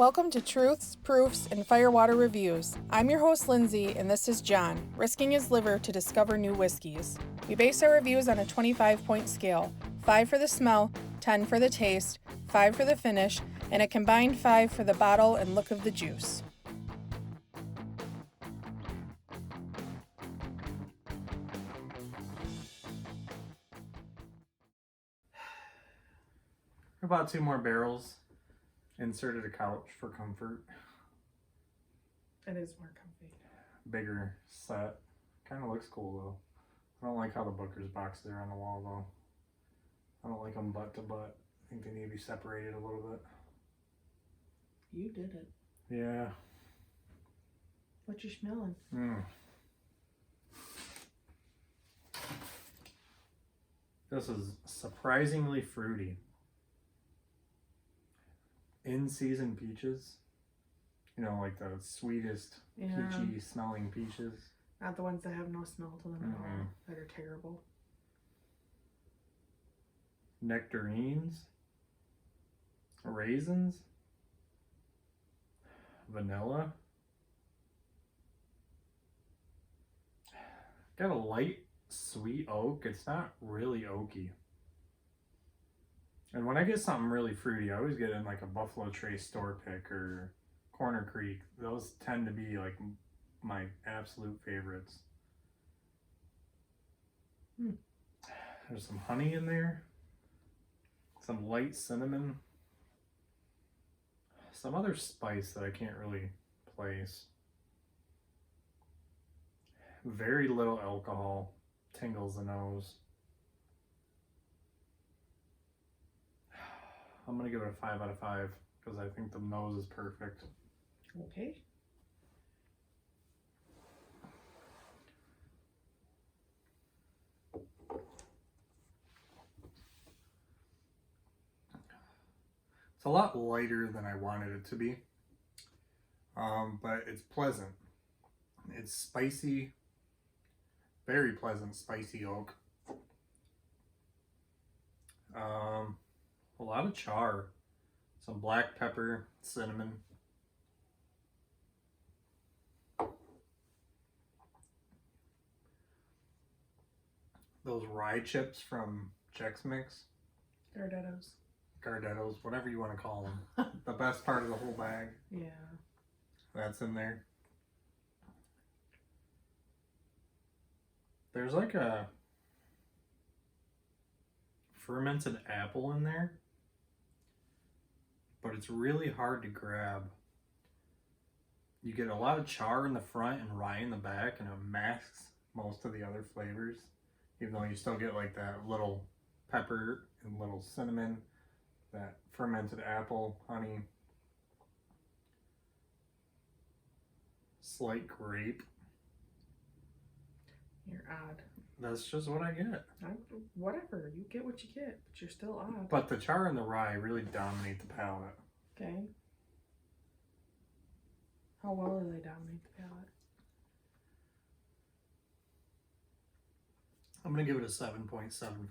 Welcome to Truths, Proofs, and Firewater Reviews. I'm your host, Lindsey, and this is John, risking his liver to discover new whiskeys. We base our reviews on a 25-point scale, 5 for the smell, 10 for the taste, 5 for the finish, and a combined 5 for the bottle and look of the juice. I bought 2 more barrels, inserted a couch for comfort. It is more comfy. Bigger set. Kind of looks cool though. I don't like how the Booker's boxes are on the wall though. I don't like them butt to butt. I think they need to be separated a little bit. You did it. Yeah. What you smelling? This is surprisingly fruity. In-season peaches. You know, like the sweetest, peachy smelling peaches. Not the ones that have no smell to them at all. That are terrible. Nectarines. Raisins. Vanilla. Got a light sweet oak. It's not really oaky. And when I get something really fruity, I always get in like a Buffalo Trace store pick or Corner Creek. Those tend to be like my absolute favorites. There's some honey in there. Some light cinnamon. Some other spice that I can't really place. Very little alcohol. Tingles the nose. I'm going to give it a 5 out of 5 because I think the nose is perfect. Okay. It's a lot lighter than I wanted it to be, but it's pleasant. It's spicy, very pleasant, spicy oak. A lot of char, some black pepper, cinnamon. Those rye chips from Chex Mix. Gardettos, whatever you want to call them. The best part of the whole bag. Yeah. That's in there. There's like a fermented apple in there, but it's really hard to grab. You get a lot of char in the front and rye in the back, and it masks most of the other flavors, even though you still get like that little pepper and little cinnamon, that fermented apple, honey, slight grape. You're odd. That's just what I get. Whatever. You get what you get, but you're still odd. But the char and the rye really dominate the palate. Okay. How well do they dominate the palate? I'm going to give it a 7.75.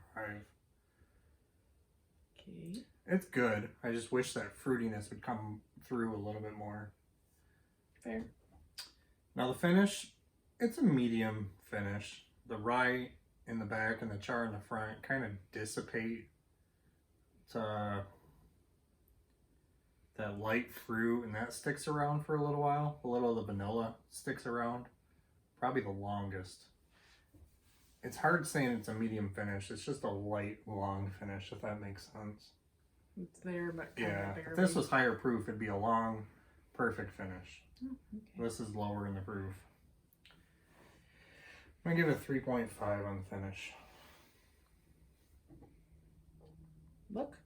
Okay. It's good. I just wish that fruitiness would come through a little bit more. Fair. Now the finish, it's a medium finish. The rye in the back and the char in the front kind of dissipate to that light fruit, and that sticks around for a little while. A little of the vanilla sticks around. Probably the longest. It's hard saying it's a medium finish. It's just a light, long finish, if that makes sense. It's there, but yeah. If this was higher proof, it'd be a long, perfect finish. Oh, okay. This is lower in the proof. I'm going to give it a 3.5 on the finish. Look.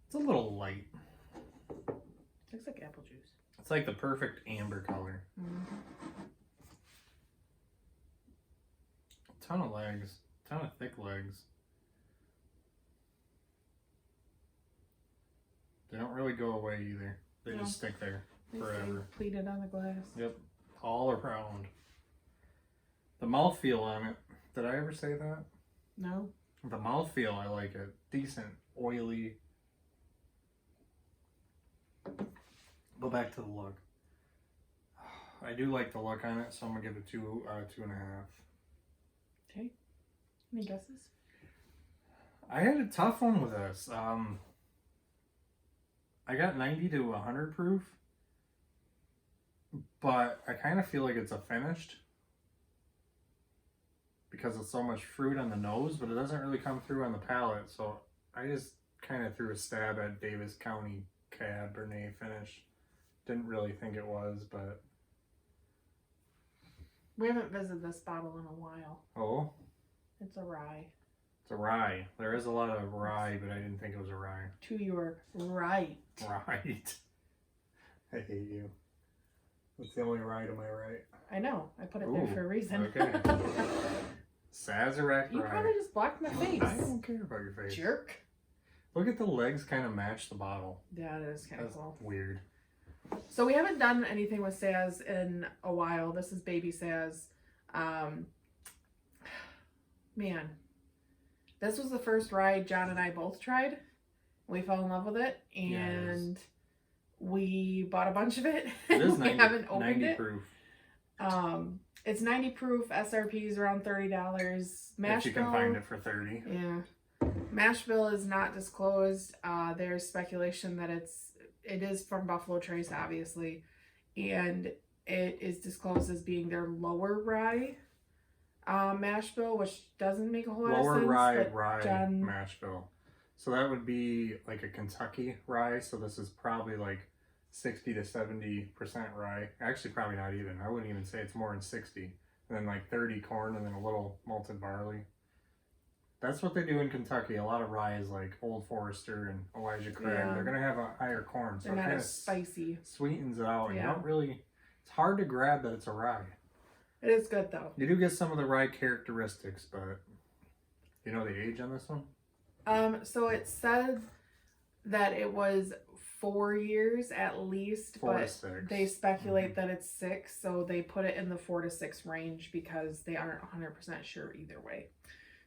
It's a little light. Looks like apple juice. It's like the perfect amber color. Ton of legs. Ton of thick legs. They don't really go away either. They just stick there forever. They pleated on the glass. Yep. All around. The mouthfeel on it. Did I ever say that? No. The mouthfeel, I like it. Decent, oily. Go back to the look. I do like the look on it, so I'm gonna give it 2.5. Okay. Any guesses? I had a tough one with this. I got 90 to 100 proof, but I kind of feel like it's a finished because it's so much fruit on the nose, but it doesn't really come through on the palate. So I just kind of threw a stab at Davis County Cabernet finish. Didn't really think it was, but we haven't visited this bottle in a while. Oh, it's a rye. It's a rye. There is a lot of rye, but I didn't think it was a rye. To your right. Right. I hate you. That's the only rye to my right. I know. I put it there for a reason. Okay. Sazerac Rye. You probably just blocked my face. I don't care about your face. Jerk. Look at the legs kind of match the bottle. Yeah, it is kind of cool. Weird. So we haven't done anything with Saz in a while. This is baby Saz. Man. This was the first rye John and I both tried. We fell in love with it, and we bought a bunch of it. It is we 90, haven't opened 90 it. proof. It's 90 proof. SRP is around $30. If you can find it for 30. Yeah. Mash bill is not disclosed. There's speculation that it is from Buffalo Trace, obviously, and it is disclosed as being their lower rye mash bill, which doesn't make a whole lot of sense. Lower rye mash bill. So that would be like a Kentucky rye. So this is probably like 60 to 70% rye. Actually, probably not even. I wouldn't even say it's more than 60. And then like 30 corn and then a little malted barley. That's what they do in Kentucky. A lot of rye is like Old Forester and Elijah Craig. Yeah. They're going to have a higher corn. So they're it not kind as spicy. Sweetens it out. And you don't really, it's hard to grab that it's a rye. It is good though. You do get some of the rye characteristics, but you know the age on this one? So it said that it was 4 years at least, 4 to but 6. they speculate that it's 6, so they put it in the 4 to 6 range because they aren't 100% sure either way.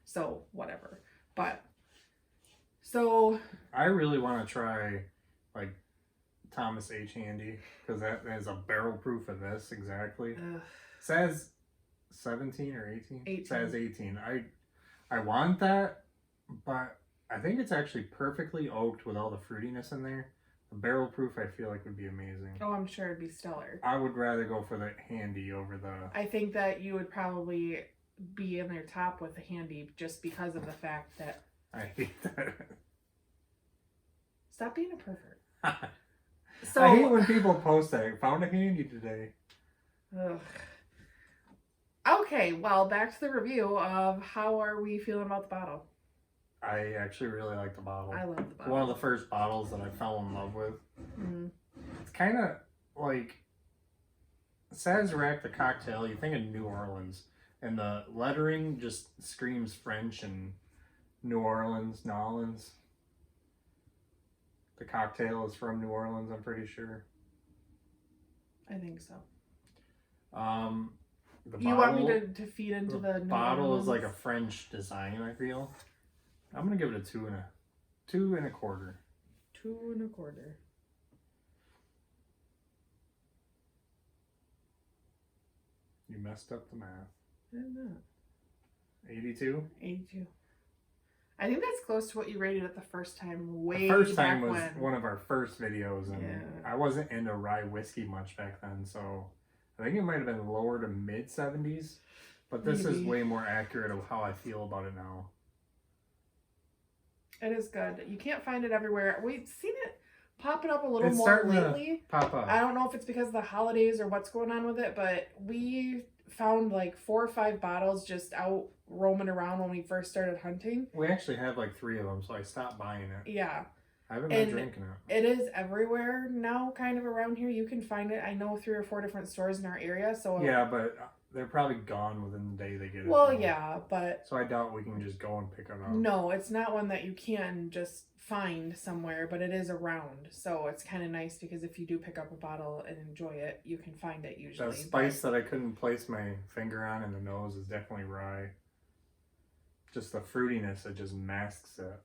So whatever. But so I really want to try like Thomas H. Handy because that is a barrel proof of this exactly. Says 17 or 18? 18. Says 18. I want that, but I think it's actually perfectly oaked with all the fruitiness in there. The barrel proof I feel like would be amazing. Oh, I'm sure it'd be stellar. I would rather go for the Handy over the... I think that you would probably be in their top with the Handy just because of the fact that... I hate that. Stop being a pervert. So I hate when people post that. Found a Handy today. Ugh. Okay, well, back to the review of how are we feeling about the bottle? I actually really like the bottle. I love the bottle. One of the first bottles that I fell in love with. Mm-hmm. It's kind of like Sazerac, the cocktail. You think of New Orleans, and the lettering just screams French and New Orleans. The cocktail is from New Orleans, I'm pretty sure. I think so. You want me to feed into the bottle is like a French design, I feel. I'm gonna give it a 2 and a quarter. 2 1/4. You messed up the math. I did not. 82? 82. I think that's close to what you rated it the first time. The first time was one of our first videos, and I wasn't into rye whiskey much back then, so I think it might have been lower to mid 70s, but this is way more accurate of how I feel about it now. It is good. You can't find it everywhere. We've seen it popping up a little more lately. Pop up. I don't know if it's because of the holidays or what's going on with it, but we found like 4 or 5 bottles just out roaming around when we first started hunting. We actually have like 3 of them, so I stopped buying it. Yeah. I haven't been drinking it. It is everywhere now, kind of around here. You can find it. I know 3 or 4 different stores in our area. So yeah, but they're probably gone within the day they get it. Well, yeah, but so I doubt we can just go and pick it up. No, it's not one that you can just find somewhere, but it is around. So it's kind of nice because if you do pick up a bottle and enjoy it, you can find it usually. The spice that I couldn't place my finger on in the nose is definitely rye. Just the fruitiness, it just masks it.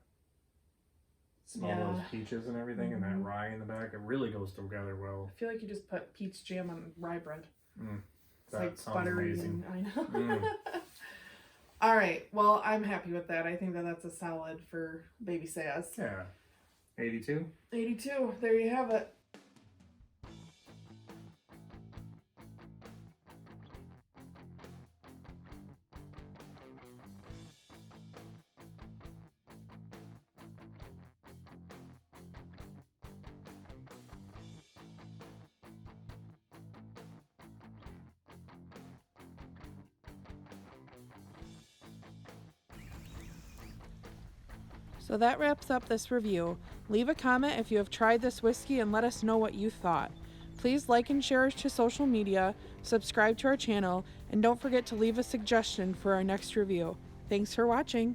Smell those peaches and everything, and that rye in the back. It really goes together well. I feel like you just put peach jam on rye bread. It's that like sounds buttery amazing. I know. All right. Well, I'm happy with that. I think that's a solid for baby Saz. Yeah. 82? 82. There you have it. So that wraps up this review. Leave a comment if you have tried this whiskey and let us know what you thought. Please like and share us to social media, subscribe to our channel, and don't forget to leave a suggestion for our next review. Thanks for watching.